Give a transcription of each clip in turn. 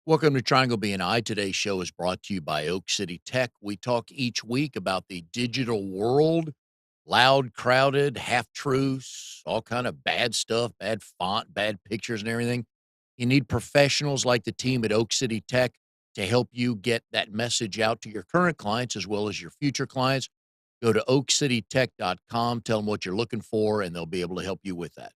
Welcome to Triangle BNI. Today's show is brought to you by Oak City Tech. We talk each week about the digital world, loud, crowded, half truths, all kind of bad stuff, bad font, bad pictures, and everything. You need professionals like the team at Oak City Tech to help you get that message out to your current clients as well as your future clients. Go to oakcitytech.com, tell them what you're looking for, and they'll be able to help you with that.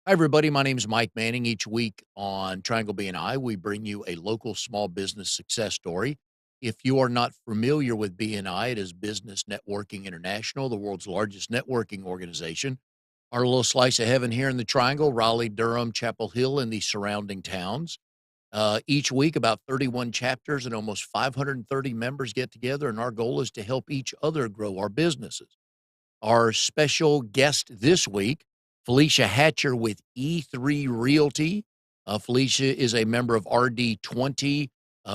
Hi, everybody. My name is Mike Manning. Each week on Triangle BNI, we bring you a local small business success story. If you are not familiar with BNI, it is Business Networking International, the world's largest networking organization. Our little slice of heaven here in the Triangle, Raleigh, Durham, Chapel Hill, and the surrounding towns. Each week, about 31 chapters and almost 530 members get together, and our goal is to help each other grow our businesses. Our special guest this week, Felicia Hatcher with E3 Realty. Felicia is a member of RD20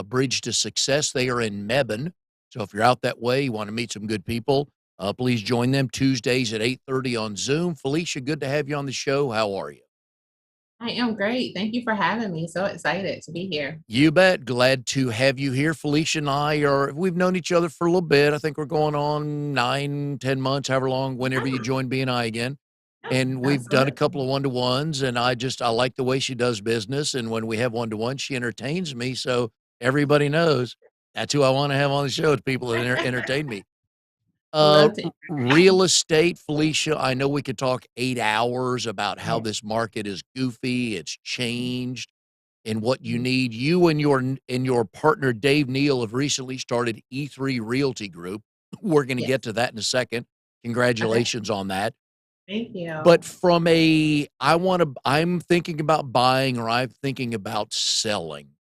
Bridge to Success. They are in Mebane. So if you're out that way, you want to meet some good people, please join them Tuesdays at 8:30 on Zoom. Felicia, good to have you on the show. How are you? I am great. Thank you for having me. So excited to be here. You bet. Glad to have you here. Felicia and we've known each other for a little bit. I think we're going on 9, 10 months, however long, whenever you Yeah, join BNI again. yeah, And we've done a absolutely. couple of one-to-ones, and I like the way she does business, and when we have one-to-one, she entertains me, so everybody knows that's who I wanna have on the show, is people that entertain me. Love to. Real estate, Felicia, I know we could talk 8 hours about how Yeah. this market is goofy, it's changed, and what you Mhm. need. You and your partner, Dave Neal, have recently started E3 Realty Group. We're gonna get Yes. to that in a second. Okay. Congratulations on that. Thank But you. from I'm thinking about buying or I'm thinking about selling.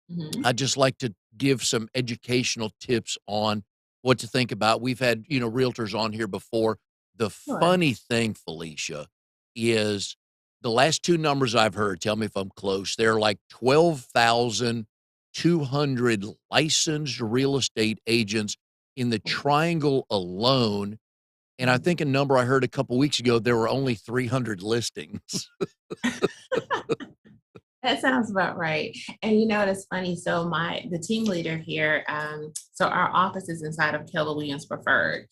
Hmm. I'd just like to give some educational tips on what to think about. We've had, realtors on here before. The Sure. funny thing, Felicia, is the last two numbers I've heard, tell me if I'm close, they're like 12,200 licensed real estate agents in the triangle alone, and I Mhm. think a number I heard a couple weeks ago, there were only 300 listings. That sounds about right. And you know, it's funny. So the team leader here, so our office is inside of Keller Williams Preferred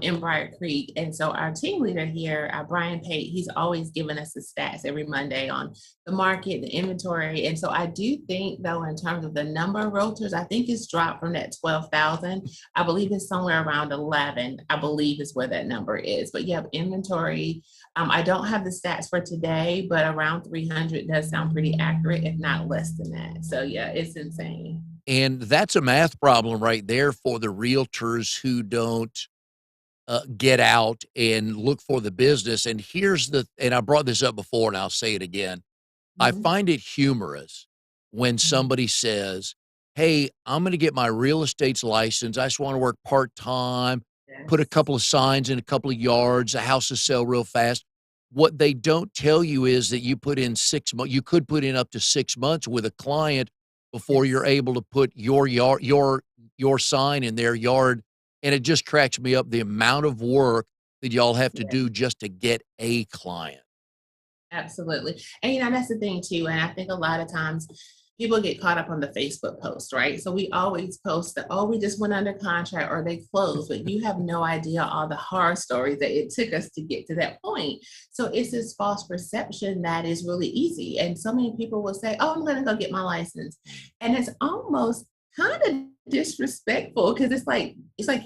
in Briar Creek. And so our team leader here, Brian Pate, he's always giving us the stats every Monday on the market, the inventory. And so I do think though, in terms of the number of realtors, I think it's dropped from that 12,000. I believe it's somewhere around 11, I believe is where that number is. But you have inventory. I don't have the stats for today, but around 300 does sound pretty accurate, if not less than that. So yeah, it's insane. And that's a math problem right there for the realtors who don't get out and look for the business. And I brought this up before and I'll say it again. I Mhm, find it humorous when mhm. somebody says, "Hey, I'm going to get my real estate's license. I just want to work part time, put a Yes, couple of signs in a couple of yards, the houses sell real fast." What they don't tell you is that you could put in up to 6 months with a client before you're yes, able to put your sign in their yard. And it just cracks me up the amount of work that y'all have to yes. do just to get a client. Absolutely. And you know, that's the thing too. And I think a lot of times people get caught up on the Facebook post, right? So we always post that, oh, we just went under contract or they closed, but you have no idea all the horror stories that it took us to get to that point. So it's this false perception that is really easy. And so many people will say, oh, I'm going to go get my license. And it's almost kind of disrespectful because it's like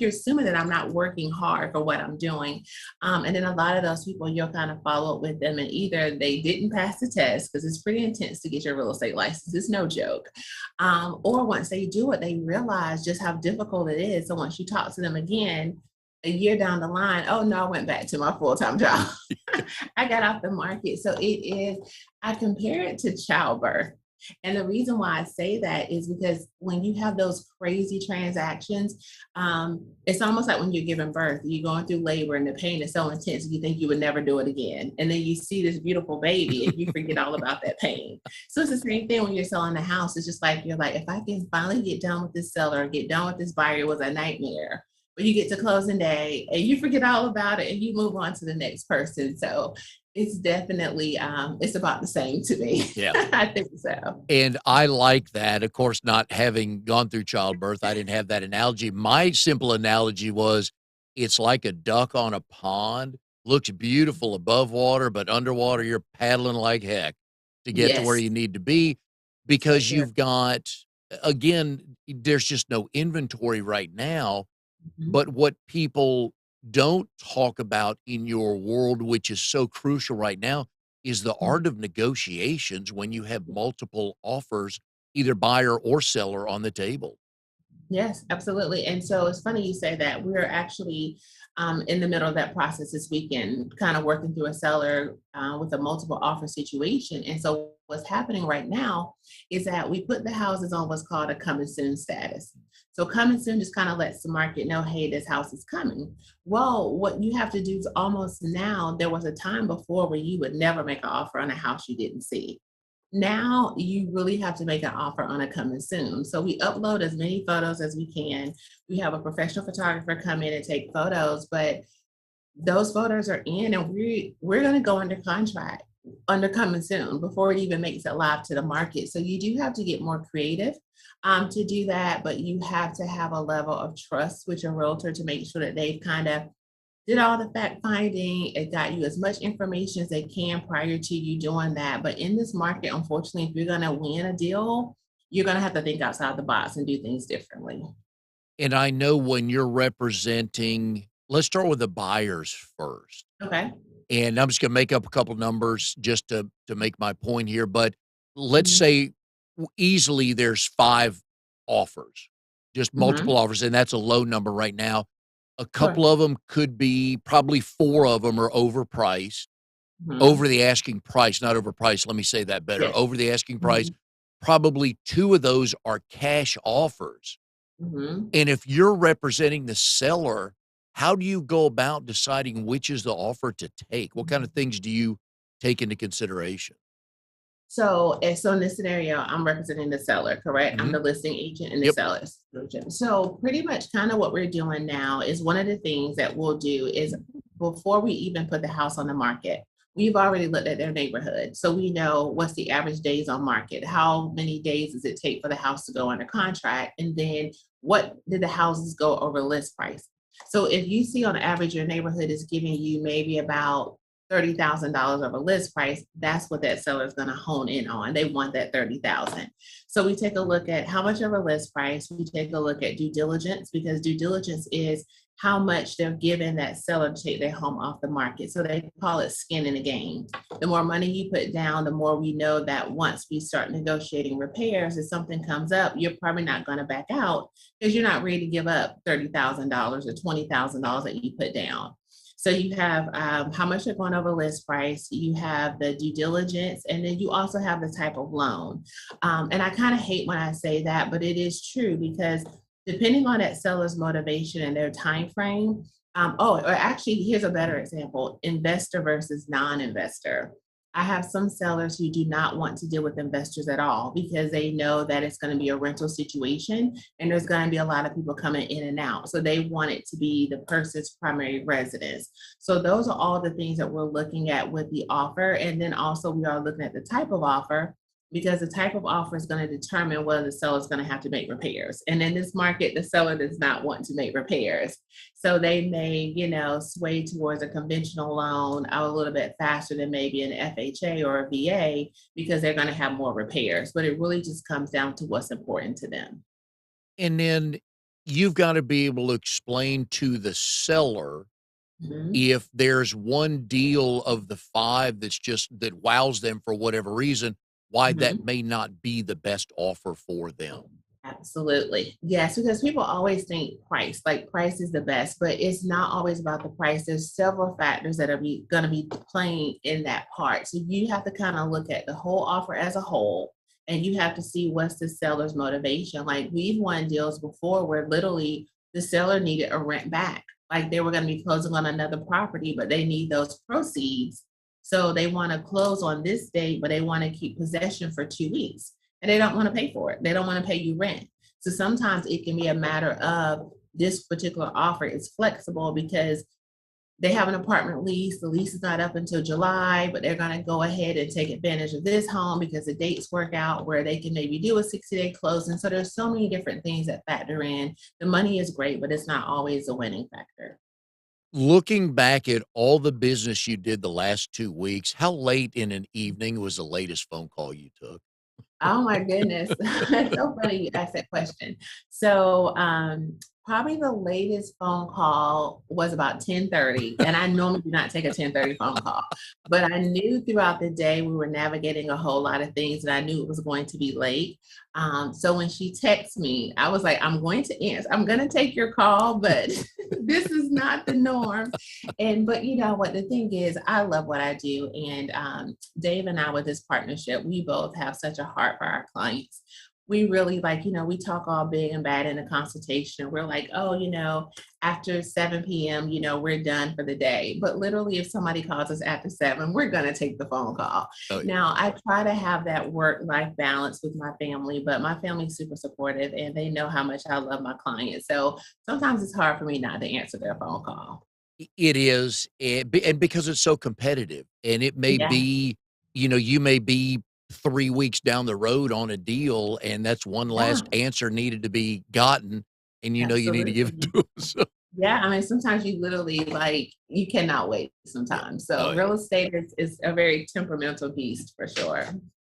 you're assuming that I'm not working hard for what I'm doing. And then a lot of those people, you'll kind of follow up with them, and either they didn't pass the test because it's pretty intense to get your real estate license. It's no joke. Or once they do it, they realize just how difficult it is. So once you talk to them again, a year down the line, oh no, I went back to my full time job. I got off the market. So I compare it to childbirth. And the reason why I say that is because when you have those crazy transactions, it's almost like when you're giving birth, you're going through labor and the pain is so intense, you think you would never do it again. And then you see this beautiful baby and you forget all about that pain. So it's the same thing when you're selling a house. It's just like, you're like, if I can finally get done with this seller, get done with this buyer, it was a nightmare. But you get to closing day and you forget all about it and you move on to the next person. So It's definitely, it's about the same to me. Yeah. I think so. And I like that. Of course, not having gone through childbirth, I didn't have that analogy. My simple analogy was it's like a duck on a pond, looks beautiful above water, but underwater, you're paddling like heck to get to where Yes, you need to be for because sure. you've got, again, there's just no inventory right now. Mhm. But what people don't talk about in your world, which is so crucial right now, is the Mhm. art of negotiations when you have multiple offers, either buyer or seller on the table. Yes, absolutely. And so it's funny you say that. We're actually in the middle of that process this weekend, kind of working through a seller with a multiple offer situation. And so what's happening right now is that we put the houses on what's called a coming soon status. So coming soon just kind of lets the market know, hey, this house is coming. Well, what you have to do is almost now, there was a time before where you would never make an offer on a house you didn't see. Now you really have to make an offer on a coming soon. So we upload as many photos as we can. We have a professional photographer come in and take photos, but those photos are in and we're going to go under contract under coming soon before it even makes it live to the market. So you do have to get more creative to do that, but you have to have a level of trust with your realtor to make sure that they've kind of did all the fact finding. It got you as much information as they can prior to you doing that. But in this market, unfortunately, if you're going to win a deal, you're going to have to think outside the box and do things differently. And I know when you're representing, let's start with the buyers first. Okay. And I'm just gonna make up a couple numbers just to make my point here, but let's Hmm. say easily there's 5 offers, just multiple Hmm. offers, and that's a low number right now. A couple Sure. of them could be probably 4 of them are overpriced, over Hmm. the asking price, not overpriced, let me say that better, Yes. over the asking price. Hmm. Probably 2 of those are cash offers. Hmm. And if you're representing the seller, how do you go about deciding which is the offer to take? What kind of things do you take into consideration? So in this scenario, I'm representing the seller, correct? I'm Mhm. the listing agent and the Yep. seller's agent. So pretty much kind of what we're doing now is one of the things that we'll do is before we even put the house on the market, we've already looked at their neighborhood. So we know what's the average days on market, how many days does it take for the house to go under contract, and then what did the houses go over list price. So if you see on average your neighborhood is giving you maybe about $30,000 over list price, that's what that seller is going to hone in on. They want that 30,000. So we take a look at how much over list price. We take a look at due diligence because due diligence is how much they're giving that seller to take their home off the market. So they call it skin in the game. The more money you put down, the more we know that once we start negotiating repairs, if something comes up, you're probably not going to back out because you're not ready to give up $30,000 or $20,000 that you put down. So you have how much they're going over list price, you have the due diligence, and then you also have the type of loan. And I kind of hate when I say that, but it is true because depending on that seller's motivation and their time frame. Or actually, here's a better example: investor versus non-investor. I have some sellers who do not want to deal with investors at all because they know that it's going to be a rental situation and there's going to be a lot of people coming in and out. So they want it to be the person's primary residence. So those are all the things that we're looking at with the offer. And then also we are looking at the type of offer because the type of offer is going to determine whether the seller is going to have to make repairs. And in this market, the seller does not want to make repairs. So they may, sway towards a conventional loan a little bit faster than maybe an FHA or a VA because they're going to have more repairs. But it really just comes down to what's important to them. And then you've gotta be able to explain to the seller Mhm. if there's one deal of the 5 that's just that wows them for whatever reason, why that Mhm. may not be the best offer for them. Absolutely. Yes, because people always think price, like price is the best, but it's not always about the price. There's several factors that are going to be playing in that part. So you have to kind of look at the whole offer as a whole, and you have to see what's the seller's motivation. Like we've won deals before where literally the seller needed a rent back. Like they were going to be closing on another property, but they need those proceeds. So they want to close on this date, but they want to keep possession for 2 weeks and they don't want to pay for it. They don't want to pay you rent. So sometimes it can be a matter of this particular offer is flexible because they have an apartment lease. The lease is not up until July, but they're going to go ahead and take advantage of this home because the dates work out where they can maybe do a 60-day closing. So there's so many different things that factor in. The money is great, but it's not always a winning factor. Looking back at all the business you did the last 2 weeks, how late in an evening was the latest phone call you took? Oh my goodness. It's so funny you asked that question. So probably the latest phone call was about 10:30. And I normally do not take a 10:30 phone call, but I knew throughout the day we were navigating a whole lot of things and I knew it was going to be late. So when she texted me, I was like, I'm going to answer. I'm going to take your call, but this is not the norm. And but you know what the thing is, I love what I do. And Dave and I with this partnership, we both have such a heart for our clients. We really like, we talk all big and bad in a consultation. We're like, oh, after 7 p.m., we're done for the day. But literally, if somebody calls us after 7, we're going to take the phone call. Oh, yeah. Now, I try to have that work-life balance with my family, but my family's super supportive and they know how much I love my clients. So sometimes it's hard for me not to answer their phone call. It is, and because it's so competitive, and it may Yeah. be, you may be 3 weeks down the road on a deal, and that's one Yeah, last answer needed to be gotten, and you need to give it to absolutely. 'em, so Yeah, I mean, sometimes you literally like you cannot wait yeah. sometimes. So Oh, yeah. real estate is a very temperamental beast for sure.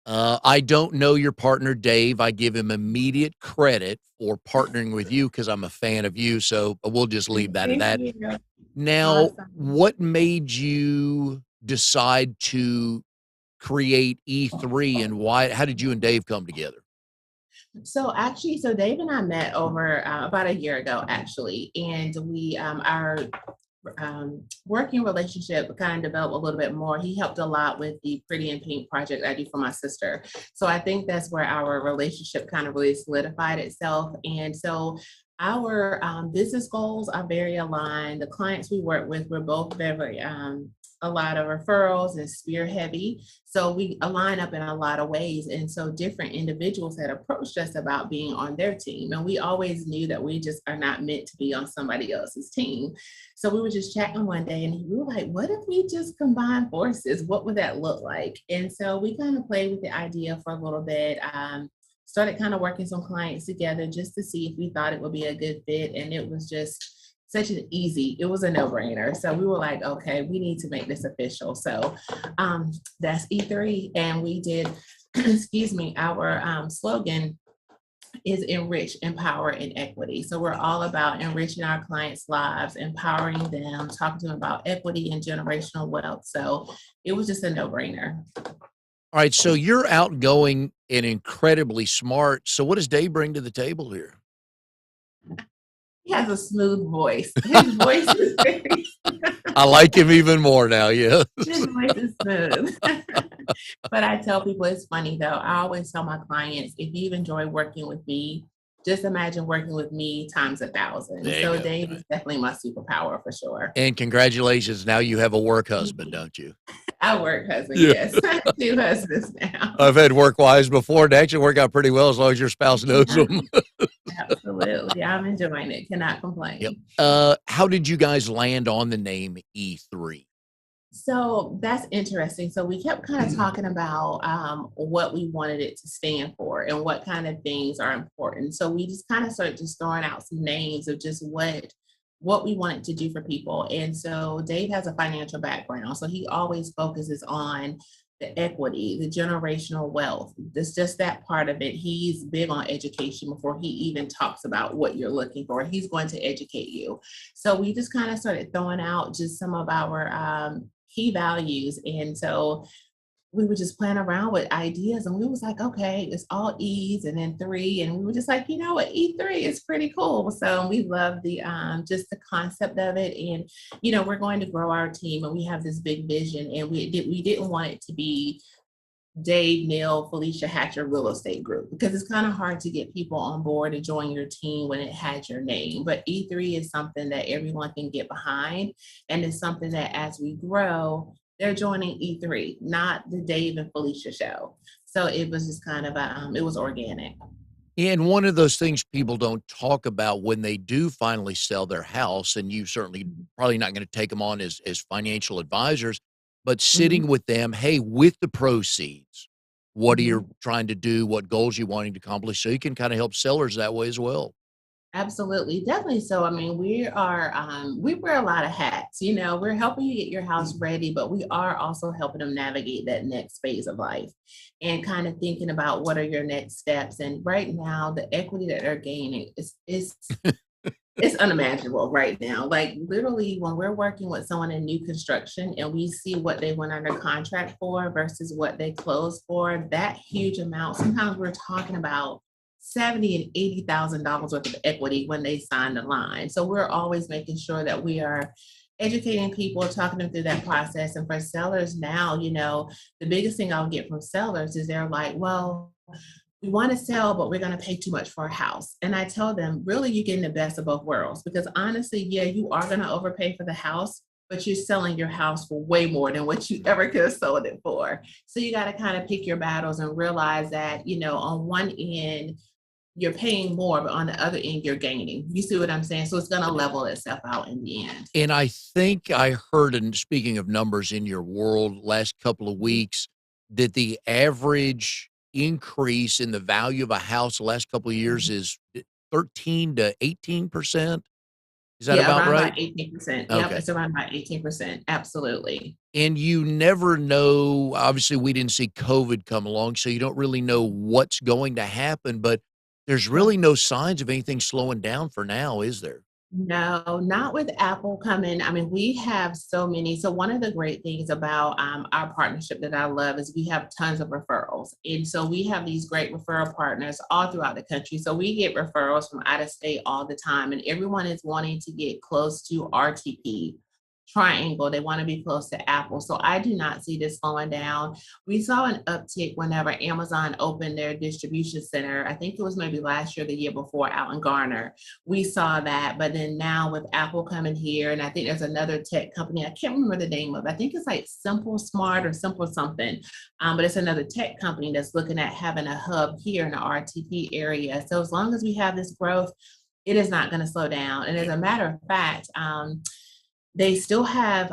I don't know your partner, Dave. I give him immediate credit for partnering with you because 'cause I'm a fan of you, so we'll just leave that at Thank that. you. Now, Awesome. what made you decide to create E3 and why how did you and Dave come together? So actually, so Dave and I met over about a year ago, actually, and we our working relationship kind of developed a little bit more. He helped a lot with the Pretty in Pink project I do for my sister. So I think that's where our relationship kind of really solidified itself. And so our business goals are very aligned. The clients we work with, we're both very, a lot of referrals and spear heavy. So we align up in a lot of ways. And so different individuals had approached us about being on their team. And we always knew that we just are not meant to be on somebody else's team. So we were just chatting one day and we were like, what if we just combine forces? What would that look like? And so we kind of played with the idea for a little bit. Started kind of working some clients together just to see if we thought it would be a good fit. And it was just it was a no-brainer. So we were like, okay, we need to make this official. So that's E3. And we did, excuse me, our slogan is enrich, empower, and equity. So we're all about enriching our clients' lives, empowering them, talking to them about equity and generational wealth. So it was just a no-brainer. Alright, so you're outgoing and incredibly smart, so what does Dave bring to the table here? He has a smooth voice. His voice is very I like him even more now, yeah. his voice is smooth. But I tell people it's funny though. I always tell my clients, if you enjoy working with me, just imagine working with me times 1,000. There you So go, Dave right. is definitely my superpower for sure. And congratulations, now you have a work Thank husband, you. don't you? I work husband, Yeah. yes. I have 2 husbands now. I've had work wives before, and they actually work out pretty well as long as your spouse knows Yeah, them. absolutely. I'm enjoying it. Cannot Yep. complain. How did you guys land on the name E3? So that's interesting. So we kept kind of talking about what we wanted it to stand for and what kind of things are important. So we just kind of started just throwing out some names of just what we wanted to do for people. And so Dave has a financial background, so he always focuses on the equity, the generational wealth. This just that part of it. He's big on education before he even talks about what you're looking for. He's going to educate you. So we just kind of started throwing out just some of our key values. And so we were just playing around with ideas and we was like, okay, it's all E's and then three. And we were just like, you know what, E3 is pretty cool. So we love the just the concept of it. And, we're going to grow our team and we have this big vision and we didn't want it to be Dave, Neil, Felicia Hatcher Real Estate Group because it's kind of hard to get people on board to join your team when it has your name. But E3 is something that everyone can get behind. And it's something that as we grow, they're joining E3, not the Dave and Felicia show. So it was just kind of it was organic. And one of those things people don't talk about when they do finally sell their house, and you certainly probably not going to take them on as financial advisors, but Mhm, sitting with them, hey, with the proceeds, what are you mhm. trying to do? What goals you wanting to accomplish? So you can kind of help sellers that way as well. Absolutely, definitely so. I mean, we wear a lot of hats, we're helping you get your house ready, but we are also helping them navigate that next phase of life and kind of thinking about what are your next steps. And right now, the equity that they're gaining is it's unimaginable right now. Like literally, when we're working with someone in new construction and we see what they went under contract for versus what they closed for, that huge amount. Sometimes we're talking about 70 and $80,000 worth of equity when they sign the line. So we're always making sure that we are educating people, talking them through that process. And for sellers now, the biggest thing I'll get from sellers is they're like, well, we want to sell, but we're going to pay too much for a house. And I tell them, really, you're getting the best of both worlds because honestly, yeah, you are going to overpay for the house, but you're selling your house for way more than what you ever could have sold it for. So you got to kind of pick your battles and realize that, on one end, you're paying more, but on the other end, you're gaining. You see what I'm saying? So it's going to level itself out in the end. And I think I heard, and speaking of numbers in your world, last couple of weeks, that the average increase in the value of a house the last couple of years Mhm. is 13 to 18%. Is that Yeah, about around right? about 18%. Yep, Okay. it's around about 18%. Absolutely. And you never know. Obviously, we didn't see COVID come along, so you don't really know what's going to happen, but there's really no signs of anything slowing down for now, is there? No, not with Apple coming. I mean, we have so many. So one of the great things about our partnership that I love is we have tons of referrals. And so we have these great referral partners all throughout the country. So we get referrals from out of state all the time, and everyone is wanting to get close to RTP. Triangle, they want to be close to Apple. So I do not see this slowing down. We saw an uptick whenever Amazon opened their distribution center. I think it was maybe last year, the year before, out in Garner. We saw that. But then now with Apple coming here, and I think there's another tech company, I can't remember the name of it. I think it's like Simple Smart or Simple something. But it's another tech company that's looking at having a hub here in the RTP area. So as long as we have this growth, it is not going to slow down. And as a matter of fact, they still have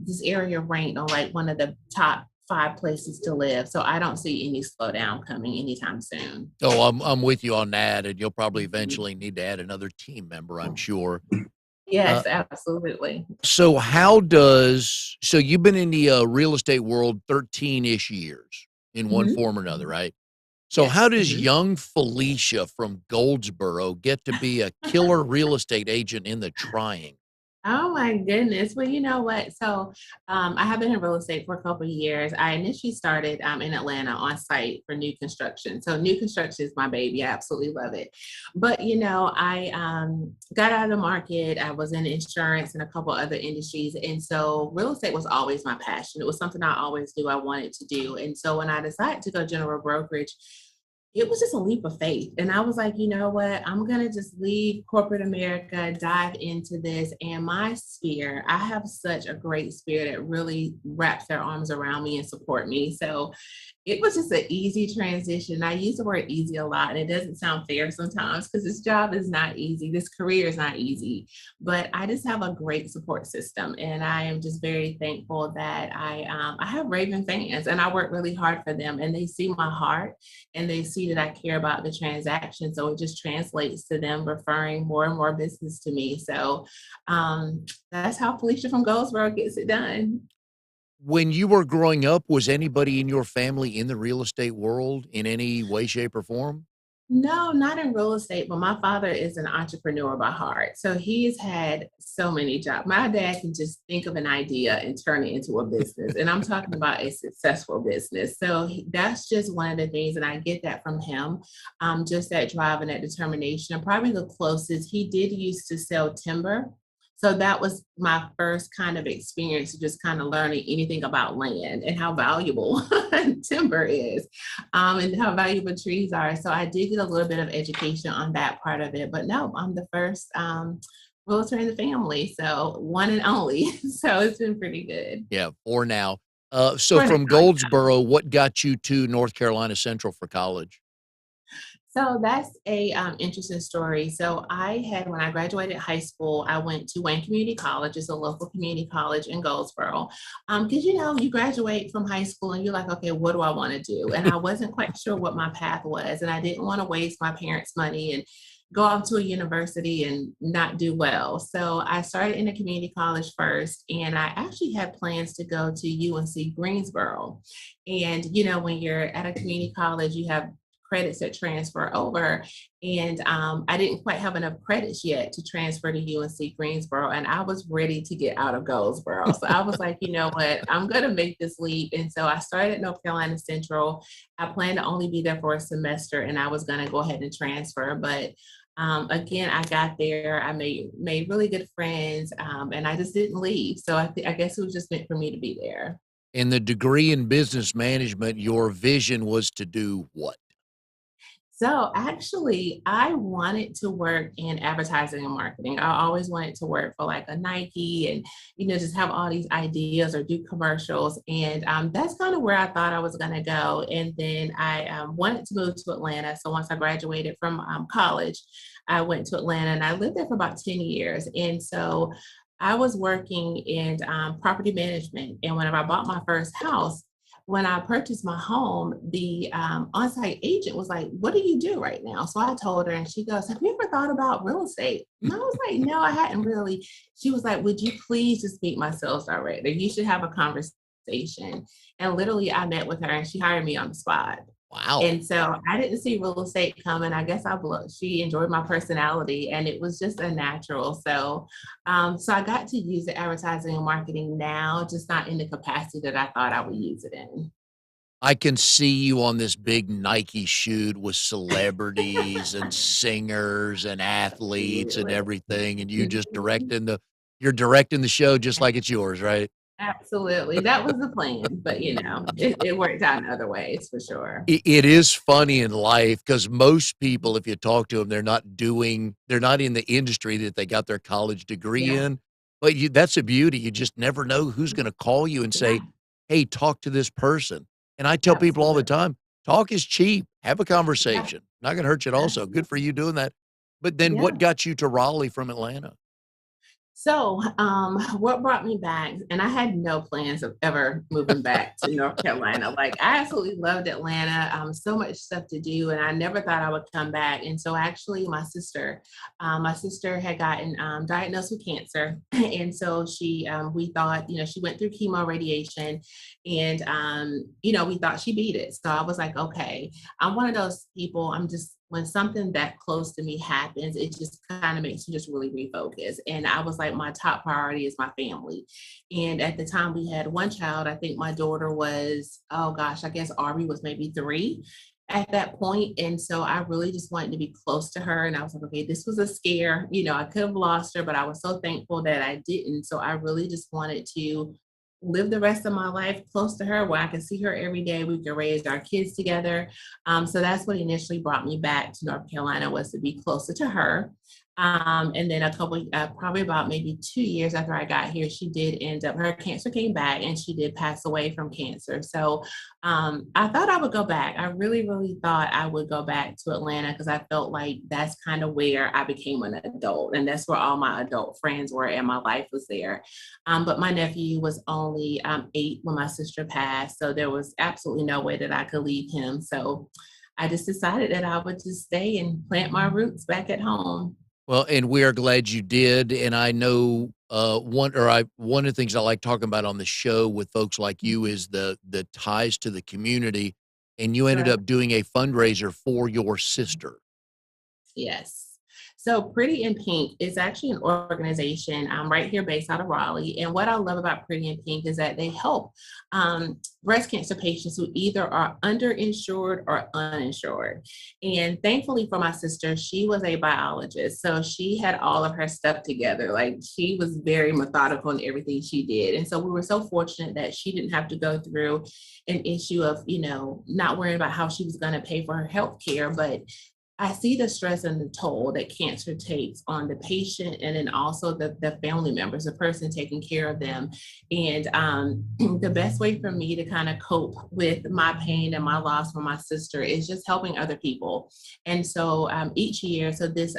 this area ranked on like one of the top 5 places to live. So I don't see any slowdown coming anytime soon. Oh, I'm with you on that, and you'll probably eventually need to add another team member, I'm sure. Uh, Yes, absolutely. so you've been in the real estate world 13-ish years in one Mhm. form or another, right? So how Yes. does Mhm. young Felicia from Goldsboro get to be a killer real estate agent in the Triangle? Oh my goodness. Well, you know what? So I have been in real estate for a couple of years. I initially started in Atlanta on site for new construction. So new construction is my baby. I absolutely love it. But I got out of the market. I was in insurance and a couple other industries, and so real estate was always my passion. It was something I always knew I wanted to do. And so when I decided to go general brokerage, it was just a leap of faith. And I was like, you know what? I'm going to just leave corporate America, dive into this. And my sphere, I have such a great spirit that really wraps their arms around me and support me. So it was just an easy transition. I use the word easy a lot, and it doesn't sound fair sometimes because this job is not easy. This career is not easy, but I just have a great support system, and I am just very thankful that I have Raven fans, and I work really hard for them, and they see my heart, and they see that I care about the transaction, so it just translates to them referring more and more business to me. So that's how Felicia from Goldsboro gets it done. When you were growing up, was anybody in your family in the real estate world in any way, shape, or form? No, not in real estate, but my father is an entrepreneur by heart. So he's had so many jobs. My dad can just think of an idea and turn it into a business. And I'm talking about a successful business. So that's just one of the things, and I get that from him. Just that drive and that determination. And probably the closest, he did used to sell timber. So that was my first kind of experience, just kind of learning anything about land and how valuable timber is, and how valuable trees are. So I did get a little bit of education on that part of it. But no, I'm the first realtor in the family. So one and only. So it's been pretty good. Yeah, for now. So For now, from yeah. Goldsboro, what got you to North Carolina Central for college? So that's a interesting story. So when I graduated high school, I went to Wayne Community College. It's a local community college in Goldsboro. Because you graduate from high school and you're like, okay, what do I want to do? And I wasn't quite sure what my path was, and I didn't want to waste my parents' money and go off to a university and not do well. So I started in a community college first, and I actually had plans to go to UNC Greensboro. And when you're at a community college, you have credits that transfer over. And I didn't quite have enough credits yet to transfer to UNC Greensboro. And I was ready to get out of Goldsboro. So I was like, you know what, I'm going to make this leap. And so I started at North Carolina Central. I planned to only be there for a semester, and I was going to go ahead and transfer. But again, I got there, I made really good friends, and I just didn't leave. So I guess it was just meant for me to be there. In the degree in business management, your vision was to do what? So actually, I wanted to work in advertising and marketing. I always wanted to work for like a Nike and, just have all these ideas or do commercials. And that's kind of where I thought I was going to go. And then I wanted to move to Atlanta. So once I graduated from college, I went to Atlanta and I lived there for about 10 years. And so I was working in property management. And whenever I bought my first house, when I purchased my home, the on-site agent was like, "What do you do right now?" So I told her, and she goes, "Have you ever thought about real estate?" And I was like, "No, I hadn't really." She was like, "Would you please just meet my sales director? You should have a conversation." And literally, I met with her, and she hired me on the spot. Wow. And so I didn't see real estate coming. I guess I blew. She enjoyed my personality, and it was just a natural. So I got to use the advertising and marketing now, just not in the capacity that I thought I would use it in. I can see you on this big Nike shoot with celebrities and singers and athletes and Absolutely. everything, and you just Mhm. you're directing the show just like it's yours, right? Absolutely. That was the plan, but it worked out in other ways for sure. It is funny in life because most people, if you talk to them, they're not in the industry that they got their college degree Yeah. in, but that's a beauty, you just never know who's gonna call you and say, Yeah. "Hey, talk to this person," and I tell people all the Absolutely. time, "Talk is cheap, have a Yeah. conversation, not gonna hurt you at all, so good for Absolutely. you doing that." But then what Yeah. got you to Raleigh from Atlanta? So, what brought me back, and I had no plans of ever moving back to North Carolina. Like, I absolutely loved Atlanta, so much stuff to do, and I never thought I would come back. And so, actually, my sister had gotten diagnosed with cancer, and so we thought, she went through chemo radiation, and we thought she beat it. So I was like, okay, I'm one of those people. I'm just when something that close to me happens, it just kind of makes you just really refocus. And I was like, my top priority is my family. And at the time, we had one child. I think my daughter was, oh gosh, I guess Aubrey was maybe 3 at that point. And so I really just wanted to be close to her. And I was like, okay, this was a scare. I could have lost her, but I was so thankful that I didn't. So I really just wanted to live the rest of my life close to her where I can see her every day. We can raise our kids together. So that's what initially brought me back to North Carolina, was to be closer to her. And then probably about maybe 2 years after I got here, she did end up, her cancer came back and she did pass away from cancer. So I thought I would go back. I really, really thought I would go back to Atlanta because I felt like that's kind of where I became an adult. And that's where all my adult friends were and my life was there. But my nephew was only 8 when my sister passed. So there was absolutely no way that I could leave him. So I just decided that I would just stay and plant my roots back at home. Well, and we are glad you did, and I know, one of the things I like talking about on the show with folks like you Mhm. is the ties to the community, and you ended Right. up doing a fundraiser for your sister. Yes. So Pretty in Pink is actually an organization right here based out of Raleigh. And what I love about Pretty in Pink is that they help breast cancer patients who either are underinsured or uninsured. And thankfully for my sister, she was a biologist. So she had all of her stuff together. Like, she was very methodical in everything she did. And so we were so fortunate that she didn't have to go through an issue of, not worrying about how she was going to pay for her health care, but I see the stress and the toll that cancer takes on the patient and then also the family members, the person taking care of them. And the best way for me to kind of cope with my pain and my loss from my sister is just helping other people. And so each year, so this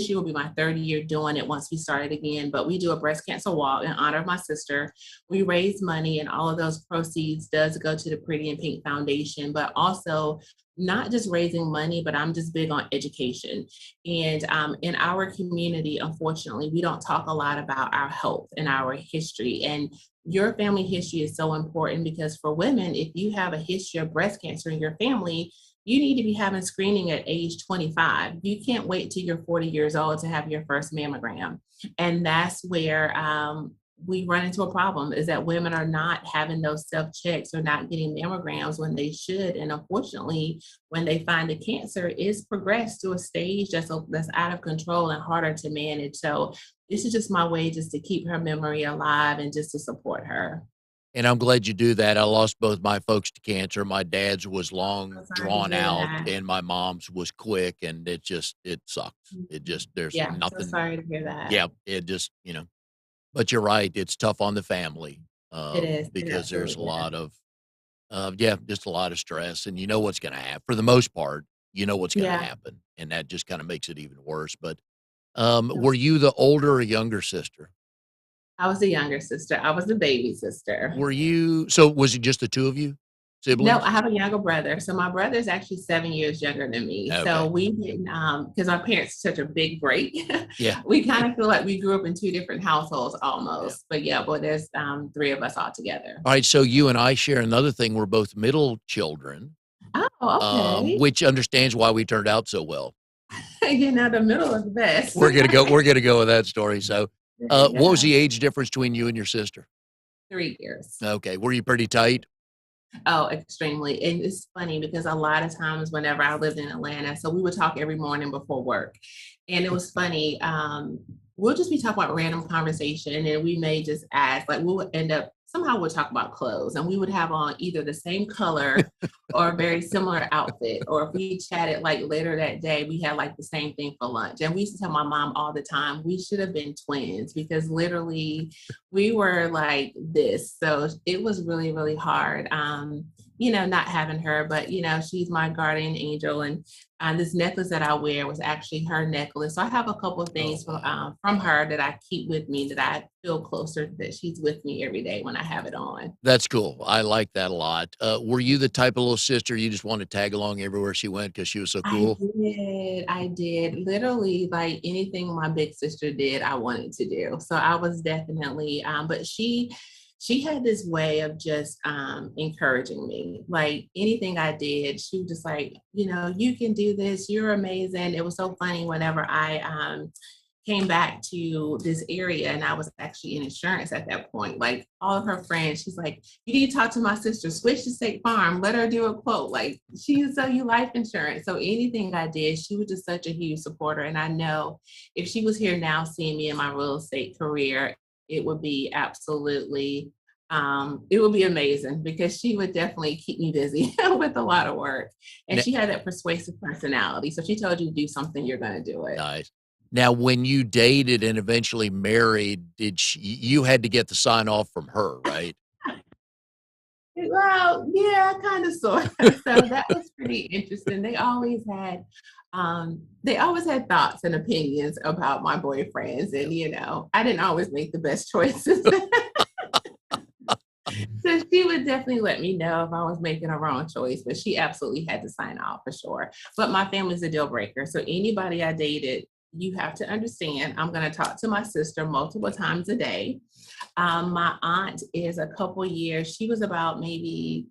year will be my third year doing it once we started again, but we do a breast cancer walk in honor of my sister. We raise money and all of those proceeds does go to the Pretty and Pink Foundation, but also not just raising money, but I'm just big on education. And in our community, unfortunately, we don't talk a lot about our health and our history. And your family history is so important because for women, if you have a history of breast cancer in your family, you need to be having screening at age 25. You can't wait till you're 40 years old to have your first mammogram. And that's where we run into a problem is that women are not having those self checks or not getting mammograms when they should. And unfortunately, when they find the cancer, it's progressed to a stage that's out of control and harder to manage. So this is just my way just to keep her memory alive and just to support her. And I'm glad you do that. I lost both my folks to cancer. My dad's was So long, sorry to drawn hear out, that. and my mom's was quick, and it sucks. It just there's Yeah, so nothing. sorry to hear that. Yeah, it just, but you're right, it's tough on the family, It is. It because there's a absolutely is. lot of, yeah, just a lot of stress, and you know what's gonna happen for the most part, you know what's gonna Yeah. happen, and that just kinda makes it even worse, but, It were was- you the older or younger sister? I was the younger sister. I was the baby sister. Were you so was it just the 2 of you? No, Siblings? I have a younger brother. So my brother is actually 7 years younger than me. So Okay. we didn't, because our parents took a big break. Yeah, We kind of feel like we grew up in two different households yeah. almost. But yeah, but there's three of us all together. Alright, so you and I share another thing, we're both middle children, Oh, okay. which understands why we turned out so well. You know, the middle is the best. We're gonna go with that story, so, what was Yeah, the age difference between you and your sister? 3 years. Okay, were you pretty tight? Oh, extremely. And it's funny because a lot of times whenever I lived in Atlanta, so we would talk every morning before work. And it was funny. We'll just be talking about random conversation and we may just ask, like we'll end up somehow we'll talk about clothes and we would have on either the same color or a very similar outfit. Or if we chatted like later that day, we had like the same thing for lunch. And we used to tell my mom all the time, we should have been twins because literally we were like this. So it was really, really hard. Not having her, but she's my guardian angel. And this necklace that I wear was actually her necklace. So I have a couple of Oh, things wow. from her that I keep with me that I feel closer that she's with me every day when I have it on. That's cool. I like that a lot. Were you the type of little sister you just wanted to tag along everywhere she went because she was so I cool? did. I did. Literally, like anything my big sister did, I wanted to do. So I was definitely, but she had this way of just encouraging me. Like anything I did, she was just like, you can do this. You're amazing. It was so funny whenever I came back to this area and I was actually in insurance at that point. Like all of her friends, she's like, you need to talk to my sister, switch to State Farm, let her do a quote. Like she would sell you life insurance. So anything I did, she was just such a huge supporter. And I know if she was here now seeing me in my real estate career, it would be absolutely it would be amazing because she would definitely keep me busy with a lot of work. And N she had that persuasive personality. So she told you to do something, you're going to do it. Nice. Now, when you dated and eventually married, did you had to get the sign off from her, right? Well, yeah, kind of sort of. So that was pretty interesting. They always had thoughts and opinions about my boyfriends. Yeah. And I didn't always make the best choices. So she would definitely let me know if I was making a wrong choice, but she absolutely had to sign off for sure. But my family's a deal breaker. So anybody I dated, you have to understand, I'm going to talk to my sister multiple times a day. My aunt is a couple years, she was about maybe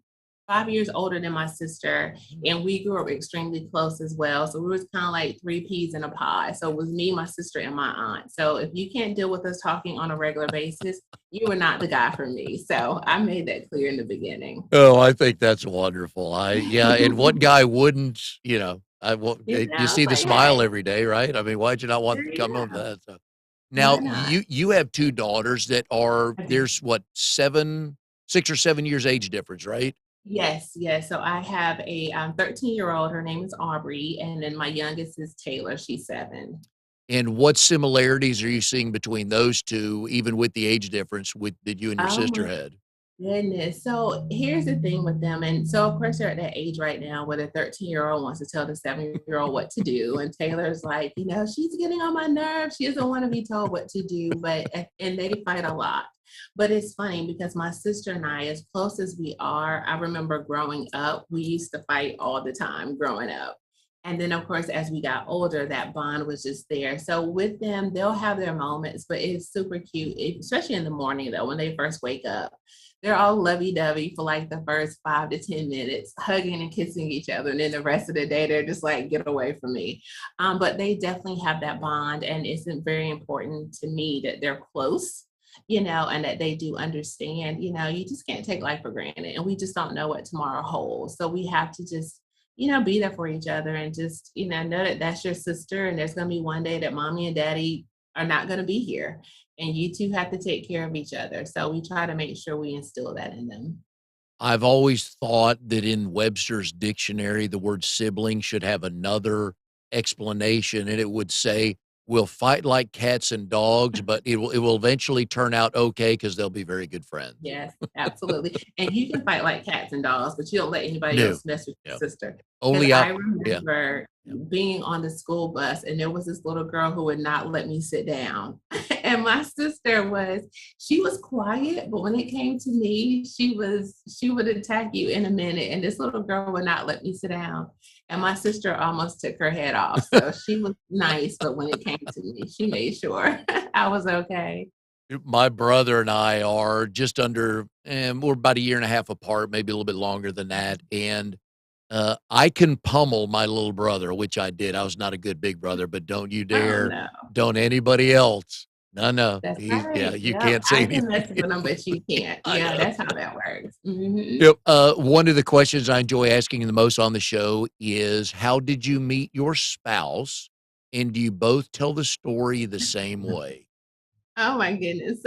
5 years older than my sister, Mhm. and we grew up extremely close as well. So we was kind of like three peas in a pod. So it was me, my sister, and my aunt. So if you can't deal with us talking on a regular basis, you are not the guy for me. So I made that clear in the beginning. Oh, I think that's wonderful. Yeah, and what guy wouldn't, I want you It's see the like, smile hey, every day, right? I mean, why'd you not want there to you come home to go. that? So, now Why not? you have 2 daughters that are I do. there's what, 6 or 7 years age difference, right? Yes, yes. So I have a 13-year-old. Her name is Aubrey, and then my youngest is Taylor. She's 7. And what similarities are you seeing between those 2, even with the age difference with that you and your Oh sister my had? goodness. So here's the thing with them. And so, of course, they're at that age right now where the 13-year-old wants to tell the 7-year-old what to do. And Taylor's like, she's getting on my nerves. She doesn't want to be told what to do, and they fight a lot. But it's funny because my sister and I, as close as we are, I remember growing up, we used to fight all the time growing up. And then, of course, as we got older, that bond was just there. So with them, they'll have their moments, but it's super cute, especially in the morning, though, when they first wake up. They're all lovey-dovey for like the first 5 to 10 minutes, hugging and kissing each other. And then the rest of the day, they're just like, get away from me. But they definitely have that bond. And it's very important to me that they're close, and that they do understand, you just can't take life for granted. And we just don't know what tomorrow holds. So we have to just, be there for each other and just, know that that's your sister. And there's going to be one day that mommy and daddy are not going to be here, and you two have to take care of each other. So we try to make sure we instill that in them. I've always thought that in Webster's dictionary, the word sibling should have another explanation, and it would say, "We'll fight like cats and dogs, but it will eventually turn out okay because 'cause they'll be very good friends." Yes, absolutely. And you can fight like cats and dogs, but you don't let anybody No, else mess with no. your sister. Because Only I out yeah, remember yeah. being on the school bus, and there was this little girl who would not let me sit down. And my sister she was quiet, but when it came to me, she would attack you in a minute. And this little girl would not let me sit down. And my sister almost took her head off. So she was nice, but when it came to me, she made sure I was okay. My brother and I are just under, we're about a year and a half apart, maybe a little bit longer than that, and, I can pummel my little brother, which I did. I was not a good big brother, but don't you Oh dare, no. don't anybody else. No, no, That's he's yeah, right. you Yep. can't say I can anything. mess with them, but you can't. I Yeah, know. that's how that works. Mhm. Yep, one of the questions I enjoy asking the most on the show is, how did you meet your spouse, and do you both tell the story the same way? Oh my goodness.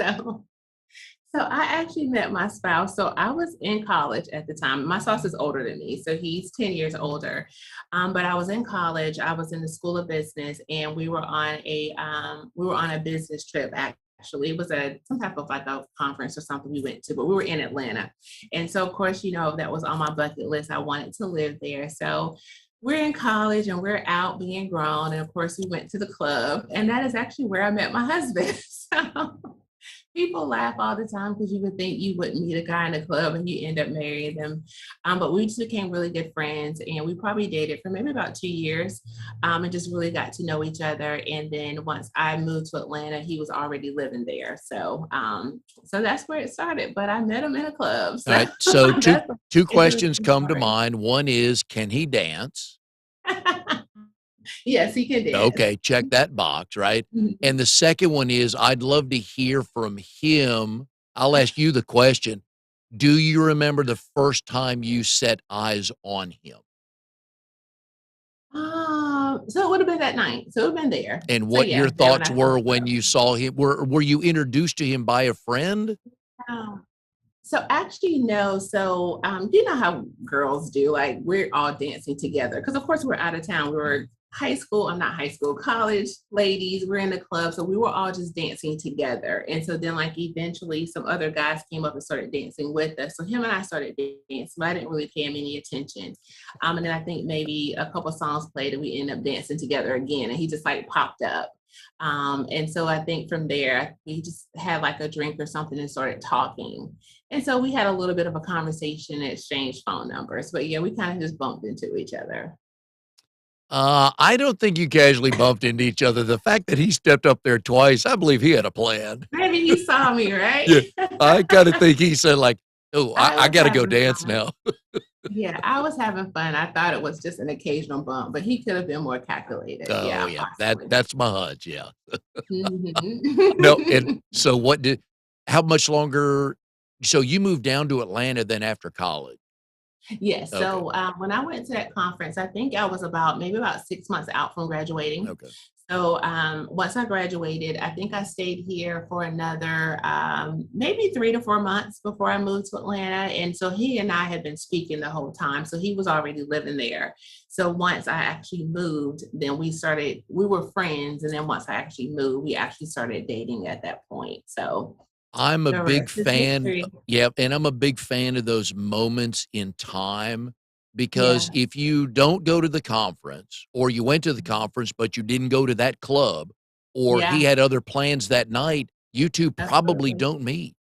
So I actually met my spouse. So I was in college at the time. My spouse is older than me, so he's 10 years older. But I was in college. I was in the School of Business, and we were on a business trip. Actually, it was some type of like a conference or something we went to, but we were in Atlanta, and so of course, that was on my bucket list. I wanted to live there, so. We're in college and we're out being grown. And of course, we went to the club, and that is actually where I met my husband. So people laugh all the time because you would think you wouldn't meet a guy in a club and you end up marrying them. But we just became really good friends, and we probably dated for maybe about 2 years, and just really got to know each other. And then once I moved to Atlanta, he was already living there. So that's where it started. But I met him in a club. So Alright, so 2 that's 2 questions interesting come to story. mind. One is, can he dance? Yes, he can dance. Okay, check that box, right? Mhm. And the second one is, I'd love to hear from him. I'll ask you the question. Do you remember the first time you set eyes on him? So it would have been that night. So it would have been there. And So what your yeah, there when thoughts I saw were the when club. you saw him? Were you introduced to him by a friend? So actually, no. So you know how girls do, like we're all dancing together. Because of course we're out of town. We were high school, I'm not high school, college ladies, we're in the club. So we were all just dancing together. And so then like eventually some other guys came up and started dancing with us. So him and I started dancing, but I didn't really pay him any attention. And then I think maybe a couple songs played and we ended up dancing together again. And he just like popped up. And so I think from there, we just had like a drink or something and started talking. And so we had a little bit of a conversation and exchanged phone numbers. But yeah, we kind of just bumped into each other. I don't think you casually bumped into each other. The fact that he stepped up there twice, I believe he had a plan. Maybe he saw me, right? Yeah, I kinda think he said like, "Oh, I I I was gotta go having dance fun. now." Yeah, I was having fun. I thought it was just an occasional bump, but he could have been more calculated. Oh, Yeah, yeah, possibly. that's my hunch, yeah. No, and Mhm. so what did how much longer so you moved down to Atlanta then after college? Yes. Okay, So when I went to that conference, I think I was about maybe about 6 months out from graduating. okay. So once I graduated, I think I stayed here for another maybe 3 to 4 months before I moved to Atlanta. And so he and I had been speaking the whole time. So he was already living there. So once I actually moved, then we were friends. And then once I actually moved, we actually started dating at that point. So I'm a the big rest is fan. history. Yeah, and I'm a big fan of those moments in time because Yeah. if you don't go to the conference or you went to the conference but you didn't go to that club or he Yeah, had other plans that night, you 2 probably absolutely. don't meet.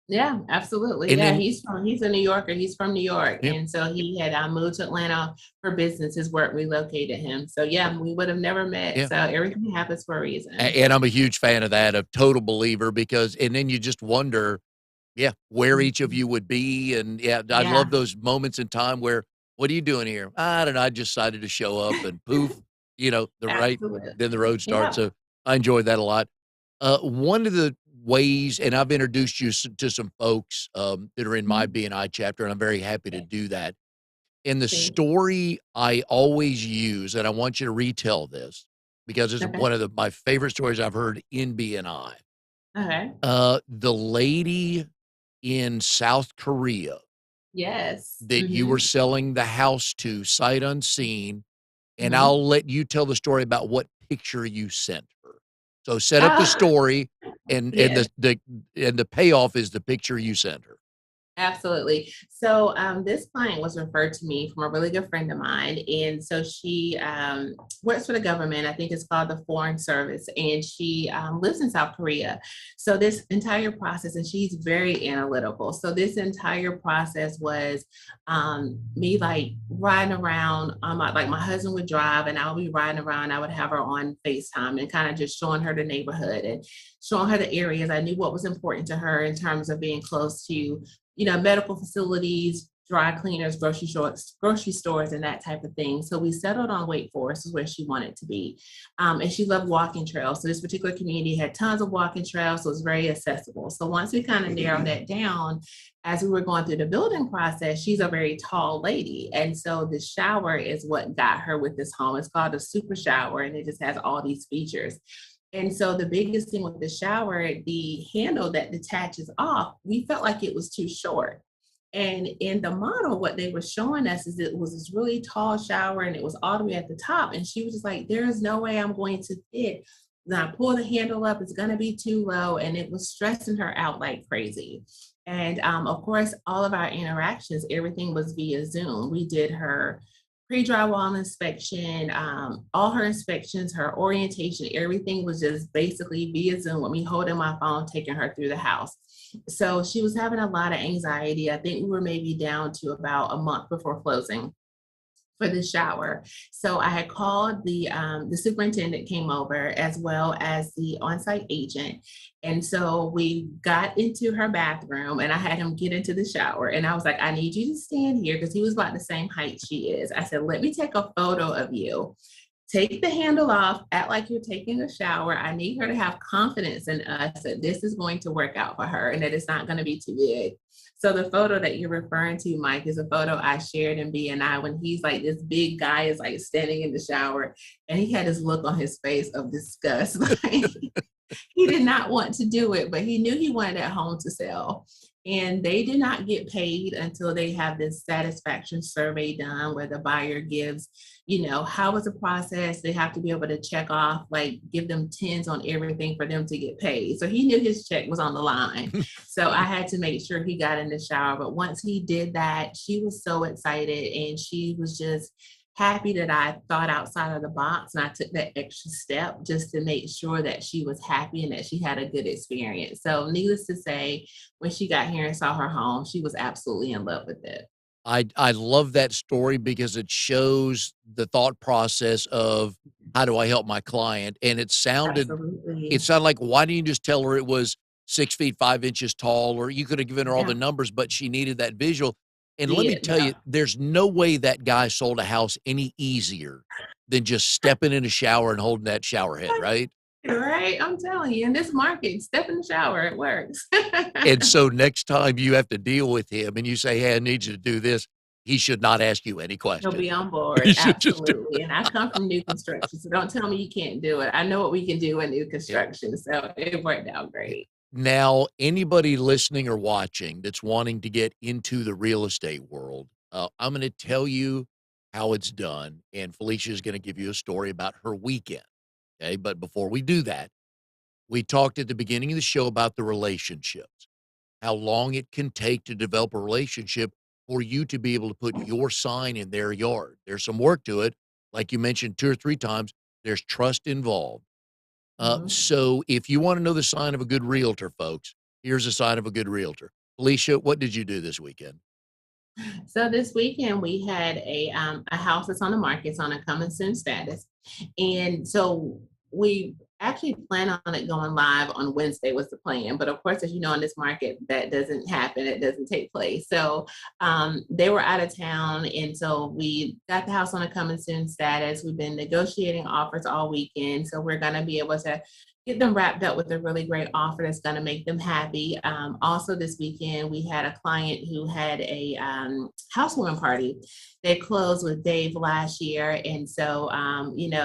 Yeah, absolutely. And Yeah, then he's a New Yorker. He's from New York, yeah, and so he had moved to Atlanta for business. His work relocated him. So yeah, we would have never met. yeah. So everything happens for a reason. And I'm a huge fan of that, of total believer because and then you just wonder, yeah, where each of Mhm. you would be, and, yeah, I love Yeah, those moments in time where, "What are you doing here?" "I don't know, I decided to show up," and poof, then the absolutely. road starts, Yeah. so I enjoy that a lot. One of the ways and I've introduced you to some folks, that are in my Mhm. BNI chapter, and I'm very happy to Okay. do that. And the Thank you. story I always use, and I want you to retell this because it's Okay. one of my favorite stories I've heard in BNI. Okay. The lady in South Korea Yes. that you were Hmm. selling the house to sight unseen, and Hmm. I'll let you tell the story about what picture you sent her. So set up the Oh, story and yes. the payoff is the picture you sent her. Absolutely. So this client was referred to me from a really good friend of mine, and so she works for the government. I think it's called the Foreign Service, and she lives in South Korea. So this entire process, and she's very analytical. So this entire process was me like riding around. Like my husband would drive, and I would be riding around. I would have her on FaceTime and kind of just showing her the neighborhood and showing her the areas. I knew what was important to her in terms of being close to medical facilities, dry cleaners, grocery stores, and that type of thing. So we settled on Wake Forest is where she wanted to be. And she loved walking trails. So this particular community had tons of walking trails, so it was very accessible. So once we kind of narrowed that down, as we were going through the building process, she's a very tall lady. And so the shower is what got her with this home. It's called a super shower, and it just has all these features. And so the biggest thing with the shower, the handle that detaches off, we felt like it was too short. And in the model, what they were showing us is it was this really tall shower and it was all the way at the top. And she was just like, there is no way I'm going to fit. When I pull the handle up, it's going to be too low. And it was stressing her out like crazy. And of course, all of our interactions, everything was via Zoom. We did her pre-drywall inspection, all her inspections, her orientation, everything was just basically via Zoom with me holding my phone, taking her through the house. So she was having a lot of anxiety. I think we were maybe down to about a month before closing for the shower. So I had called the superintendent came over as well as the on-site agent. And so we got into her bathroom and I had him get into the shower. And I was like, I need you to stand here because he was about the same height she is. I said, let me take a photo of you. Take the handle off, act like you're taking a shower. I need her to have confidence in us that this is going to work out for her and that it's not going to be too big. So the photo that you're referring to, Mike, is a photo I shared in BNI when he's like this big guy is like standing in the shower and he had this look on his face of disgust. Like, he did not want to do it, but he knew he wanted that home to sell. And they did not get paid until they have this satisfaction survey done where the buyer gives, how was the process? They have to be able to check off, like give them tens on everything for them to get paid. So he knew his check was on the line. So I had to make sure he got in the shower. But once he did that, she was so excited and she was just happy that I thought outside of the box and I took that extra step just to make sure that she was happy and that she had a good experience. So, needless to say, when she got here and saw her home, she was absolutely in love with it. I love that story because it shows the thought process of how do I help my client, and it Absolutely. sounded like, why didn't you just tell her it was 6 feet 5 inches tall, or you could have given her all Yeah. the numbers, but she needed that visual, and let See me it. tell you, Yeah. there's no way that guy sold a house any easier than just stepping in a shower and holding that shower head, right? Right. I'm telling you, in this market, step in the shower, it works. And so next time you have to deal with him and you say, "Hey, I need you to do this," he should not ask you any He'll questions. be on He board, should just do absolutely, and I come from new construction, so don't tell me you can't do it. I know what we can do in new it. construction, so it worked out Yeah. great. Now, anybody listening or watching that's wanting to get into the real estate world, I'm going to tell you how it's done, and Felicia is going to give you a story about her weekend. Okay, but before we do that, we talked at the beginning of the show about the relationships, how long it can take to develop a relationship for you to be able to put your sign in their yard. There's some work to it, like you mentioned 2 or 3 times. There's trust involved. Mhm. So if you want to know the sign of a good realtor, folks, here's a sign of a good realtor. Felicia, what did you do this weekend? So this weekend we had a house that's on the market, it's on a coming soon status. And so we actually plan on it going live on Wednesday was the plan. But of course, as you know, in this market, that doesn't happen. It doesn't take place. So they were out of town. And so we got the house on a coming soon status. We've been negotiating offers all weekend. So we're going to be able to get them wrapped up with a really great offer that's going to make them happy. Also, this weekend, we had a client who had a housewarming party. They closed with Dave last year. And so,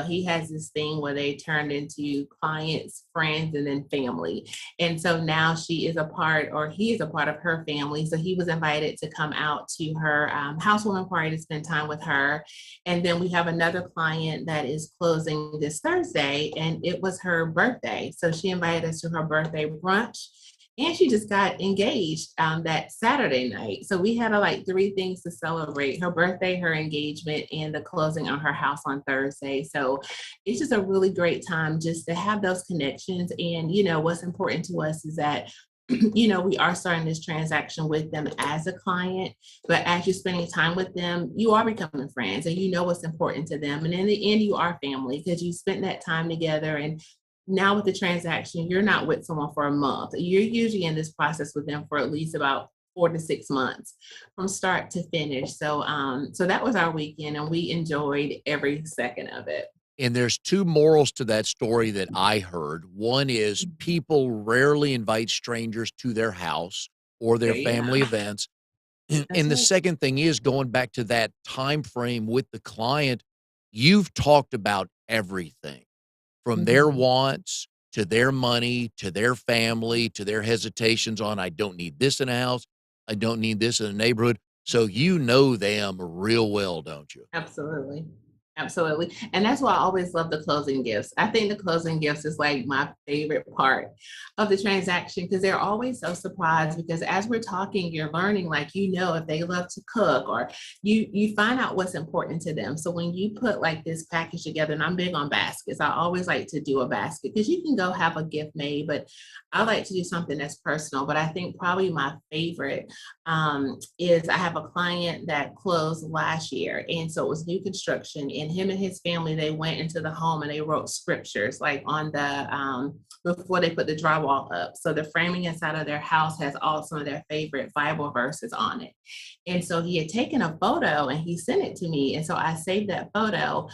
he has this thing where they turned into clients, friends, and then family. And so now she is a part, or he is a part of her family. So he was invited to come out to her housewarming party to spend time with her. And then we have another client that is closing this Thursday, and it was her birthday. So she invited us to her birthday brunch. And she just got engaged that Saturday night. So we had like three things to celebrate: her birthday, her engagement, and the closing on her house on Thursday. So it's just a really great time just to have those connections. And, what's important to us is that we are starting this transaction with them as a client, but as you're spending time with them, you are becoming friends and you know what's important to them. And in the end, you are family because you spent that time together. And now with the transaction, you're not with someone for a month. You're usually in this process with them for at least about 4 to 6 months from start to finish. So that was our weekend and we enjoyed every second of it. And there's two morals to that story that I heard. One is people rarely invite strangers to their house or their There you family go. events. That's And the right. second thing is going back to that time frame with the client, you've talked about everything from their Mhm. wants to their money to their family to their hesitations on, I don't need this in a house. I don't need this in a neighborhood. So you know them real well, don't you? Absolutely. Absolutely. And that's why I always love the closing gifts. I think the closing gifts is like my favorite part of the transaction because they're always so surprised because as we're talking, you're learning like if they love to cook or you find out what's important to them. So when you put like this package together, and I'm big on baskets, I always like to do a basket because you can go have a gift made, but I like to do something that's personal. But I think probably my favorite is I have a client that closed last year. And so it was new construction. And him and his family, they went into the home and they wrote scriptures like on before they put the drywall up. So the framing inside of their house has all some of their favorite Bible verses on it. And so he had taken a photo and he sent it to me. And so I saved that photo.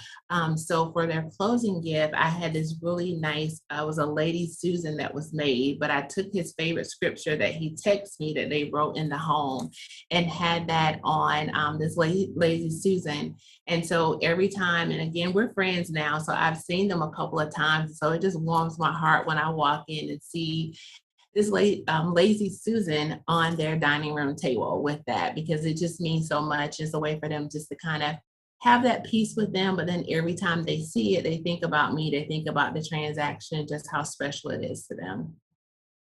So for their closing gift, I had this really nice, it was a Lady Susan that was made, but I took his favorite scripture that he texted me that they wrote in the home and had that on this Lazy Susan. And so every time, and again, we're friends now. So I've seen them a couple of times. So it just warms my heart when I walk in and see this lazy Susan on their dining room table with that because it just means so much. It's a way for them just to kind of have that peace with them. But then every time they see it, they think about me, they think about the transaction, just how special it is to them.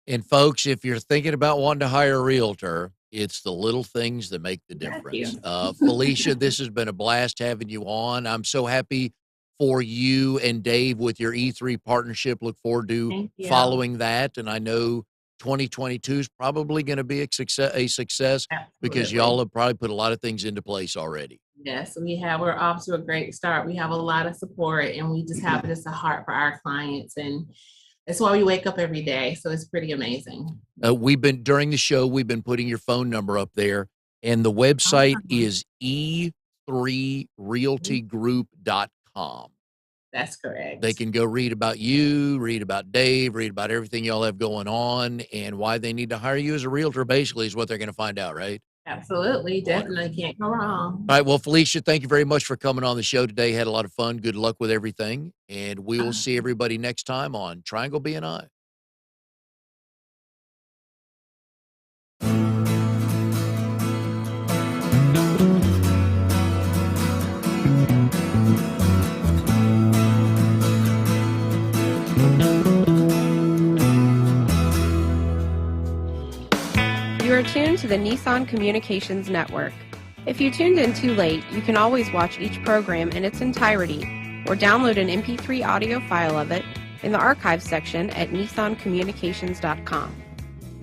And folks, if you're thinking about wanting to hire a realtor, it's the little things that make the Thank difference. you. Felicia, this has been a blast having you on. I'm so happy for you and Dave with your E3 partnership. Look forward to Thank you. following that. And I know 2022 is probably going to be a success because y'all Absolutely. have probably put a lot of things into place already. Yes, we're off to a great start. We have a lot of support and we just have just a heart for our clients. And that's why we wake up every day. So it's pretty amazing. We've been during the show, we've been putting your phone number up there, and the website Awesome. is e3realtygroup.com. That's They correct. can go read about you, read about Dave, read about everything y'all have going on, and why they need to hire you as a realtor, basically, is what they're going to find out, right? Absolutely. Wonderful. Definitely can't go wrong. All right. Well, Felicia, thank you very much for coming on the show today. Had a lot of fun. Good luck with everything. And we will see everybody next time on Triangle BNI. You are tuned to the Nissan Communications Network. If you tuned in too late, you can always watch each program in its entirety or download an MP3 audio file of it in the archives section at nissancommunications.com.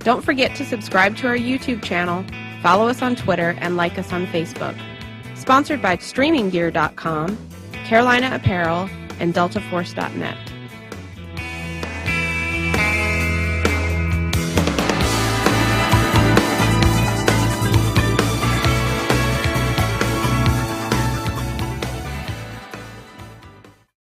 Don't forget to subscribe to our YouTube channel, follow us on Twitter, and like us on Facebook. Sponsored by StreamingGear.com, Carolina Apparel, and DeltaForce.net.